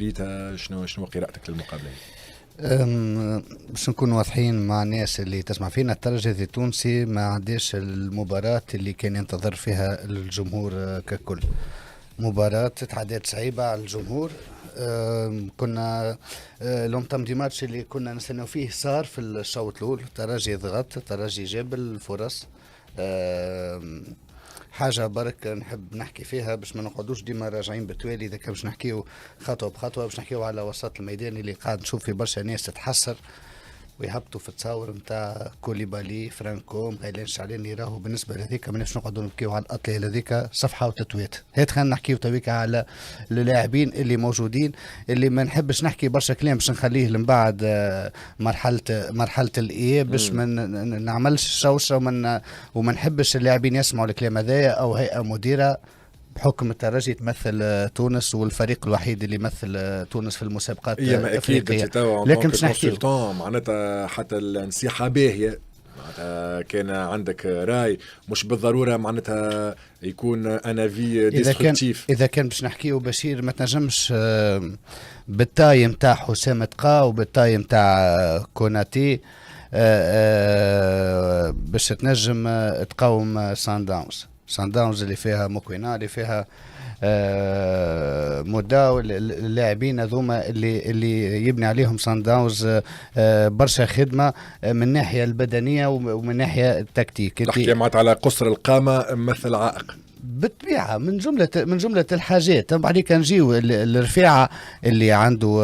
ريتها شنو قراءتك للمقابله؟ باش نكون واضحين مع الناس اللي تسمع فينا، الترجي التونسي ما عنديش المباراة اللي كان ينتظر فيها الجمهور ككل. مباراة تعدات صعيبة على الجمهور. كنا لونتام دي ماتش اللي كنا نستناو فيه صار في الشوط الاول. الترجي ضغط، الترجي جاب الفرص. حاجة برك نحب نحكي فيها باش ما نقعدوش ديما راجعين بتوالي. اذا كان باش نحكيو خطوة بخطوة، باش نحكيو على وسط الميدان اللي قاعد نشوف في برشا ناس تتحسر ويهبطوا في التصاور نتاع كوليبالي فرانكو مغيلين شعلاني. راهو بالنسبه لهذيك ماناش نقعدوا نبكيو على الاطلال هذيك صفحه وتتويت. هات خلينا نحكيو تويك على اللاعبين اللي موجودين، اللي ما نحبش نحكي برشا كلام باش نخليه لمن مرحله الاياب باش ما نعملش شوشه وما نحبش اللاعبين يسمعوا الكلام هذايا او هيئه مديره بحكم الترجي تمثل تونس والفريق الوحيد اللي يمثل تونس في المسابقات الافريقيه. لكن باش نحكي معناتها حتى النصيحه باهيه، معناتها كان عندك راي مش بالضروره معناتها يكون انا في ديستركتيف. اذا كان باش نحكيو بشير ما تنجمش بالتاي نتاع حسام تقا وبالتاي نتاع كوناتي باش تنجم تقاوم سان داونز اللي فيها مكوينة، اللي فيها مداو اللاعبين هذوما اللي يبني عليهم سان داونز برشا خدمه من الناحيه البدنيه ومن الناحيه التكتيك. تحكي معناتها على قصر القامه مثل عائق بالطبيعه من جمله الحاجات. بعديك نجيو الرفيعه اللي عنده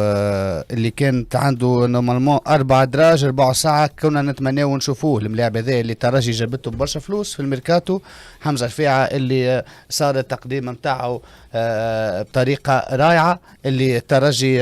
اللي كانت عنده نورمالمون 4 دراج 4 ساعه كنا نتمناو نشوفوه الملاعب هذا اللي ترجي جابته برشا فلوس في الميركاتو. حمزه رفيعه اللي صار التقديم نتاعو بطريقه رائعه، اللي الترجي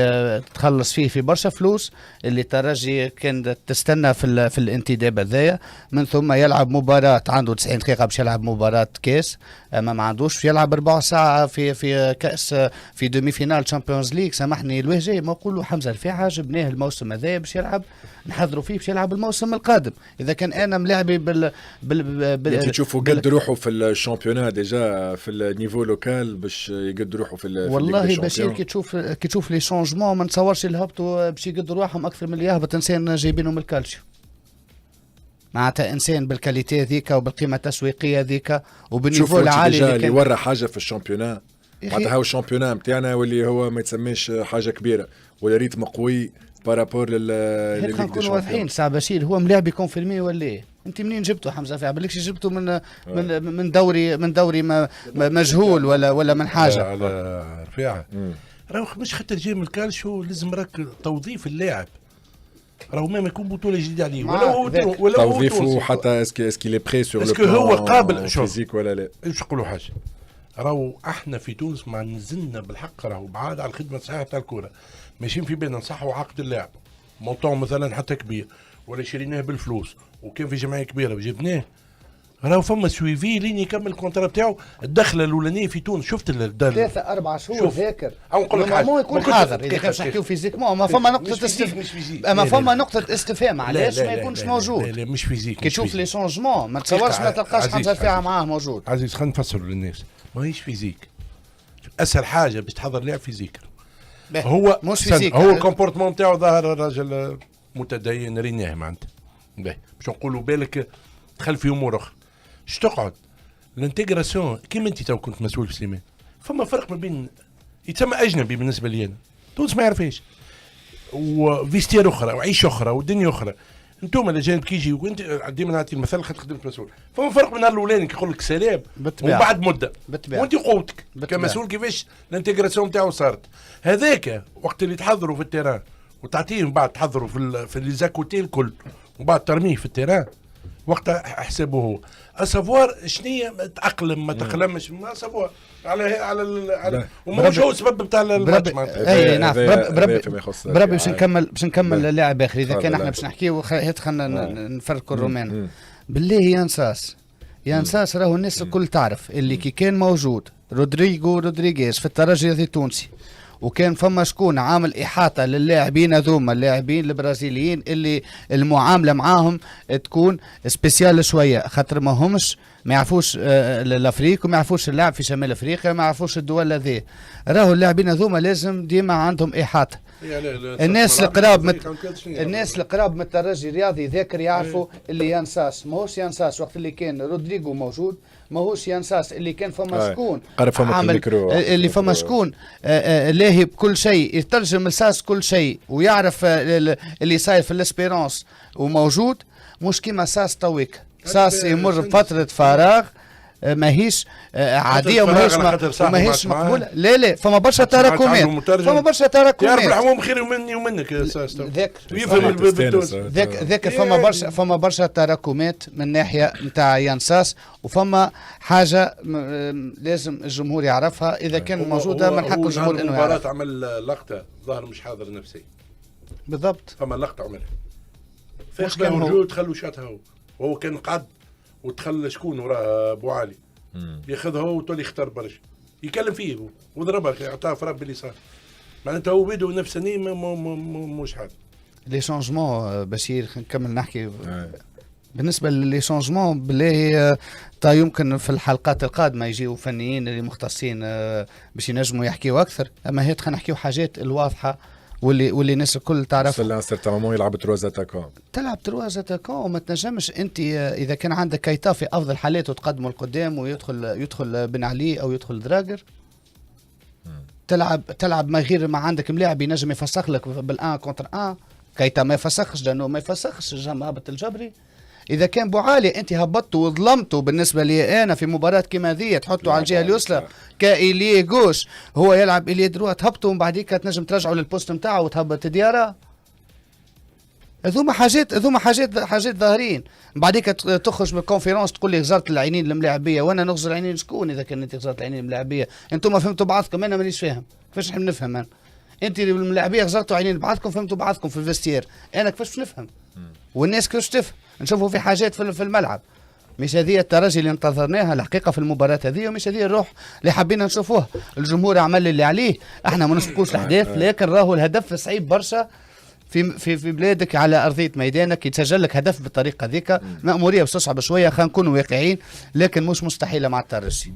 تخلص فيه في برشا فلوس، اللي الترجي كان تستنى في الانتداب هذايا. من ثم يلعب مباراه عنده 90 دقيقه باش يلعب مباراه كاس، ما عندوش يلعب 4 ساعة في كأس في دومي فينال تشامبيونز ليغ. سامحني الوهجي ما نقولوا حمزة رفيعة جبناه الموسم هذا باش يلعب، نحضروا فيه باش يلعب الموسم القادم. إذا كان أنا ملاعبي انت تشوفوا قد روحوا في الشامبيونات ديجا في النيفو لوكال باش يقد روحوا في والله بشير كي تشوف لي شونجمون ما نتصورش اللي هبطوا باش يقدروا روحهم أكثر من اللي يهبط إنسان جايبينهم من الكالسيو. معناتها انسان بالكاليتي ذيك وبالقيمه التسويقيه ذيك وبالنيفو العالي اللي ورا حاجه في الشامبيونات. معناتها هو الشامبيونات نتاعنا واللي هو ما يتسميش حاجه كبيره ولا ريتم قوي بارابور لل نكونوا واضحين. ساعه بشير هو ملاعب كونفيرمي ولا ايه؟ انت منين جبته حمزه رفيع؟ بالكش جبته من دوري مجهول ولا من حاجه على رفيعه. راهو مش حتى تجي من الكالشو لازم راك توظيف اللاعب. راهو ما يكون بطوله جديده عليه ولا توظيفه حتى اسكي لي بري سور لو بلان هو قابل فيزيك ولا لا. ايش نقولوا حاجه، راهو احنا في تونس ما نزلنا بالحق، راهو بعاد على الخدمه الصحيحه تاع الكره. ماشيين في بالنا نصحوا عقد اللاعب مونطون مثلا حتى كبير ولا شريناه بالفلوس وكان في جمعيه كبيره وجبناه. راهو فما سويفي لين يكمل الكونترا بتاعه. الدخله الاولانيه في تونس شفت 3-4 شهور ذاكر او نقول لك مو يكون حاضر. اذا كان نحكيو فيزيكمون ما فما نقطه استفهام، ما فما نقطه استفهام علاش ما يكونش موجود. لا مش فيزيك. كي تشوف لي شونجمون ما تصورش ما تلقاش حمزه رفيعه معاه موجود. عزيز خلينا نفسروا للناس، ماهيش فيزيك. اسهل حاجه باش تحضر لاعب فيزيك هو مش فيزيك، هو الكومبورتمون نتاعو ظاهر الراجل متدين ريناه معناتها. باش نقولوا بالك دخل في امور اخرى. اش تقعد الانتجراسيون كيما انت تو كنت مسؤول في سليمان. فما فرق ما بين يتسمى اجنبي بالنسبه لي انا، تونس ما يعرفهاش، وفيستير اخرى وعيش اخرى ودنيا اخرى. انتم الاجانب كيجي وانت ديما نعطي المثال خاطر خدمت مسؤول. فما فرق بين الاولاني كيقول لك سلام وبعد مده وانت قوتك كمسؤول كيفاش الانتجراسيون نتاعو صارت. هذاك وقت اللي تحضروا في التيران وتعطيهم بعد تحضروا في لي زاكوتي الكل وبعد ترميه في التيران وقتها حسابه هو اسافوار شنية تأقلم ما تأقلمش ما اسافوار على ومش هو السبب بتاع الماتش معناتها. اي نعم بربي باش نكمل لاعب اخر. اذا كان احنا باش نحكيو خلينا نفرقوا الرومان بالله. يا نساس راهو الناس الكل تعرف اللي كي كان موجود رودريغيز في الترجي التونسي وكان فما شكون عامل احاطه للاعبين هذوما، اللاعبين البرازيليين اللي المعامله معاهم تكون سبيسيال شويه، خاطر ما يعرفوش الافريق وما يعرفوش اللعب في شمال افريقيا، ما يعرفوش الدول هذه. راهو اللاعبين هذوما لازم ديما عندهم احاطه. الناس القراب من الترجي الرياضي ذاكر يعرفوا اللي ينساس ماهوش ينساس وقت اللي كان رودريغو موجود، ماهوش ينساس اللي كان فما شكون عامل اللي فما شكون لاهي بكل شيء، يترجم لساس كل شيء ويعرف اللي صاير في الاسبيرونس وموجود، مش كيما ساس تويك. ساس يمر بفترة فراغ ماهيش عاديه وماهيش مقبوله. لا فما برشا تراكمات، يعرف الحموم خير مني ومنك يا استاذ، يفهم ذاك فما برشا تراكمات من ناحيه نتاع ينساس، وفما حاجه لازم الجمهور يعرفها اذا كان موجوده من حق الجمهور انه يعرف. المباراه عمل لقطه ظهر مش حاضر نفسي بالضبط، فما لقطه عملها فاش كان موجود خلوا شاتها وهو كان قعد وتخلى شكون وراه ابو علي ياخذها هو وتولي يختار برشا يكلم فيه وضربها يعطيها في رب اليسار، معناتها هو بيدو نفساني مش حاجه. لي شونجمون بشير نكمل نحكي بالنسبه للي شونجمون بالله يمكن في الحلقات القادمه يجيو فنيين اللي مختصين باش ينجموا يحكيوا اكثر، اما هي خلينا نحكيوا حاجات الواضحه واللي الناس الكل تعرف. وصل لانسر مامون يلعب 3 اتاكون، تلعب 3 اتاكون وما تنجمش انت اذا كان عندك كايتا في افضل حالاته تقدمه لقدام ويدخل بن علي او يدخل دراجر، تلعب ما غير ما عندك ملاعب ينجم يفسخ لك بالان كونتر ان. كايتا ما يفسخش لانه ما يفسخش هابط الجبري. اذا كان بوعالي انت هبطته وظلمته بالنسبه لي انا في مباراه كيما هذه تحطه على الجهه اليسرى كايلي جوش هو يلعب الي دروا تهبطه ومن بعديك تنجم ترجعه للبوست نتاعه وتهبط ديارة. هذوما حاجات ظاهرين. بعديك تخرج من الكونفيرونس تقول لي غزرت العينين الملاعبيه، وانا نغزر العينين شكون؟ اذا كان انت غزرت العينين الملاعبيه انتم فهمتوا بعضكم، انا مانيش فاهم كيفاش نحن نفهم. انا انت الملاعبيه غزرتوا عينين بعضكم فهمتوا بعضكم في الفستير، انا كيفاش نفهم والناس كيفاش تفهم؟ نشوفوا في حاجات في الملعب. مش هذه الترجي اللي انتظرناها الحقيقه في المباراه هذه، ومش هذه الروح اللي حابين نشوفوها. الجمهور عمل اللي عليه، احنا ما نسبقوش الاحداث، لكن راهو الهدف صعيب برشا في بلادك على ارضيه ميدانك يتسجل لك هدف بالطريقه ذيك. مأموريه بس تصعب شويه، خلينا نكونوا واقعيين، لكن مش مستحيله مع الترجي.